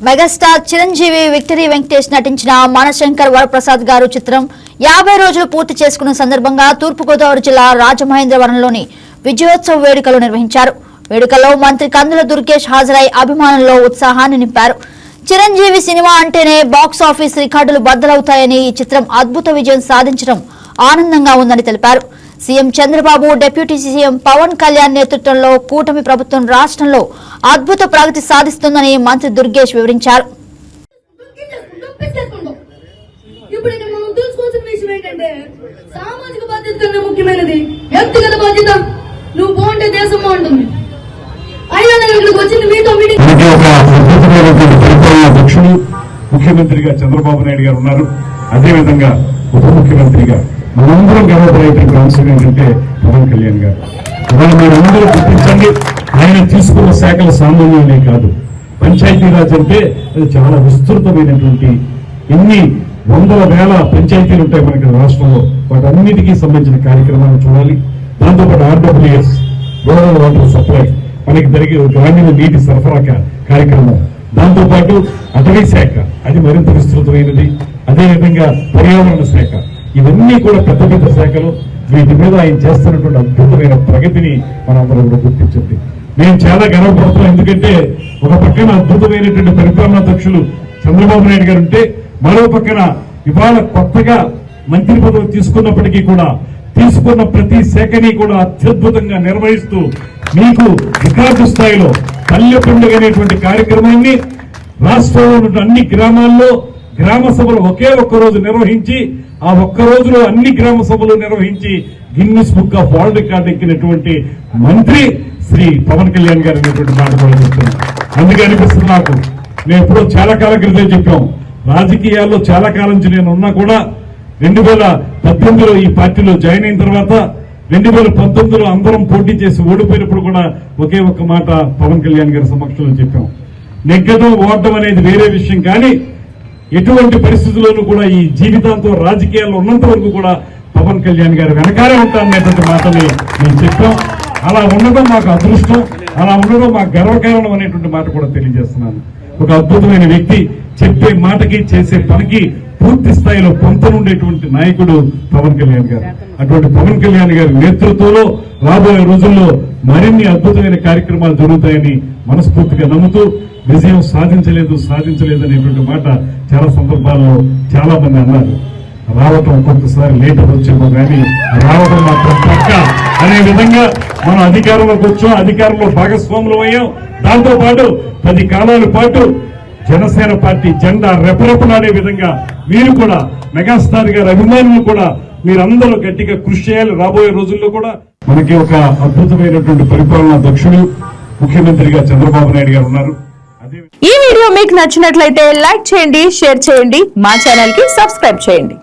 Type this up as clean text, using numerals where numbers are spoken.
Megastar Chiranjeevi victory Venkatesh నటించిన మనశంకర్ వరప్రసాద్ గారు చిత్రం 50 రోజులు పూర్తి చేసుకున్న సందర్భంగా తూర్పుగోదావరి జిల్లా రాజమహేంద్రవరంలోని విజయోత్సవ వేడుకలు నిర్వహించారు. వేడుకల్లో మంత్రి కందుల దుర్గేష్ హాజరై అభిమానుల్లో ఉత్సాహాన్ని నింపారు. చిరంజీవి సినిమా అంటేనే బాక్స్ ఆఫీస్ రికార్డులు బద్దలవుతాయని ఈ చిత్రం అద్భుత విజయం సాధించడం ఆనందంగా ఉందని తెలిపారు. CM Chandrababu, deputy CM Pawan Kalyan నేతృత్వంలో కూటమి ప్రభుత్వం రాష్ట్రంలో అద్భుత ప్రగతి సాధిస్తుందని మంత్రి దుర్గేష్ వివరించారు. ముఖ్యమంత్రిగా చంద్రబాబు నాయుడు గారు ఉన్నారు. అదేవిధంగా ఉప ముఖ్యమంత్రిగా మనందరం గర్వపడేటువంటి అంశం ఏంటంటే పవన్ కళ్యాణ్ గారు. ఇవాళ మీరందరూ గుర్తించండి, ఆయన తీసుకున్న శాఖల సామాన్యమే కాదు. పంచాయతీరాజ్ అంటే అది చాలా విస్తృతమైనటువంటి ఎన్ని వందల వేల పంచాయతీలు ఉంటాయి మనకి రాష్ట్రంలో. వాటన్నిటికీ సంబంధించిన కార్యక్రమాలు చూడాలి. దాంతోపాటు RWS రూరల్ వాటర్ సప్లై, మనకి జరిగే గ్రామీణ నీటి సరఫరా కార్యక్రమం, దాంతోపాటు అటవీ శాఖ అది మరింత విస్తృతమైనది. అదేవిధంగా పర్యావరణ శాఖ, ఇవన్నీ కూడా పెద్ద పెద్ద శాఖలు. వీటి మీద ఆయన చేస్తున్నటువంటి అద్భుతమైన ప్రగతిని మనందరం కూడా గుర్తించండి. మేము చాలా గర్వపడుతున్నాం. ఎందుకంటే ఒక పక్కన అద్భుతమైనటువంటి పరిపాలనాధ్యక్షులు చంద్రబాబు నాయుడు గారు ఉంటే, మరో పక్కన ఇవాళ కొత్తగా మంత్రి పదవి తీసుకున్నప్పటికీ కూడా తీసుకున్న ప్రతి శాఖని కూడా అత్యద్భుతంగా నిర్వహిస్తూ మీకు రికార్డు స్థాయిలో పల్లె పండుగ అనేటువంటి కార్యక్రమాన్ని రాష్ట్రంలో ఉన్న అన్ని గ్రామాల్లో గ్రామ సభలు ఒకే ఒక్క రోజు నిర్వహించి, ఆ ఒక్క రోజులో అన్ని గ్రామ సభలు నిర్వహించి Guinness book of world record ఎక్కినటువంటి మంత్రి శ్రీ పవన్ కళ్యాణ్ గారు అనేటువంటి మాట కూడా చెప్తున్నాను. అందుకే అనిపిస్తుంది నాకు, నేను ఎప్పుడో చాలా కాలం క్రితం చెప్పాం, రాజకీయాల్లో చాలా కాలం నుంచి నేను ఉన్నా కూడా 2018లో ఈ పార్టీలో జాయిన్ అయిన తర్వాత 2019లో అందరం పోటీ చేసి ఓడిపోయినప్పుడు కూడా ఒకే ఒక్క మాట పవన్ కళ్యాణ్ గారి సమక్షంలో చెప్పాం. నెగ్గడం ఓడడం అనేది వేరే విషయం, కానీ ఎటువంటి పరిస్థితుల్లోనూ కూడా ఈ జీవితాంతం రాజకీయాల్లో ఉన్నంత వరకు కూడా పవన్ కళ్యాణ్ గారు వెనకాలే ఉంటారనేటువంటి మాటని మేము చెప్పాం. అలా ఉండడం మాకు అదృష్టం, అలా ఉండడం మాకు గర్వకారణం అనేటువంటి మాట కూడా తెలియజేస్తున్నాను. ఒక అద్భుతమైన వ్యక్తి, చెప్పే మాటకి చేసే పనికి పూర్తి స్థాయిలో పొంతనుండేటువంటి నాయకుడు పవన్ కళ్యాణ్ గారు. అటువంటి పవన్ కళ్యాణ్ గారి నేతృత్వంలో రాబోయే రోజుల్లో మరిన్ని అద్భుతమైన కార్యక్రమాలు జరుగుతాయని మనస్ఫూర్తిగా నమ్ముతూ, విజయం సాధించలేదు అనేటువంటి మాట చాలా సందర్భాల్లో చాలా మంది అన్నారు. రావటం ఒక్కొక్కసారి లేట్ వచ్చేమో కానీ రావటం మాత్రం పక్క అనే విధంగా మనం అధికారంలోకి వచ్చాం, అధికారంలో భాగస్వాములు అయ్యాం. దాంతోపాటు 10 కాలాల పాటు జనసేన పార్టీ జెండా రెపరెపలాడే విధంగా మీరు కూడా మెగాస్టార్ గారి అభిమానులు కూడా మీరందరూ గట్టిగా కృషి చేయాలి. రాబోయే రోజుల్లో కూడా మనకి ఒక అద్భుతమైనటువంటి పరిపాలనా దక్షుడు ముఖ్యమంత్రిగా చంద్రబాబు నాయుడు గారు ఉన్నారు. ఈ వీడియో మీకు నచ్చినట్లయితే లైక్ చేయండి, షేర్ చేయండి, మా ఛానల్ కి సబ్స్క్రైబ్ చేయండి.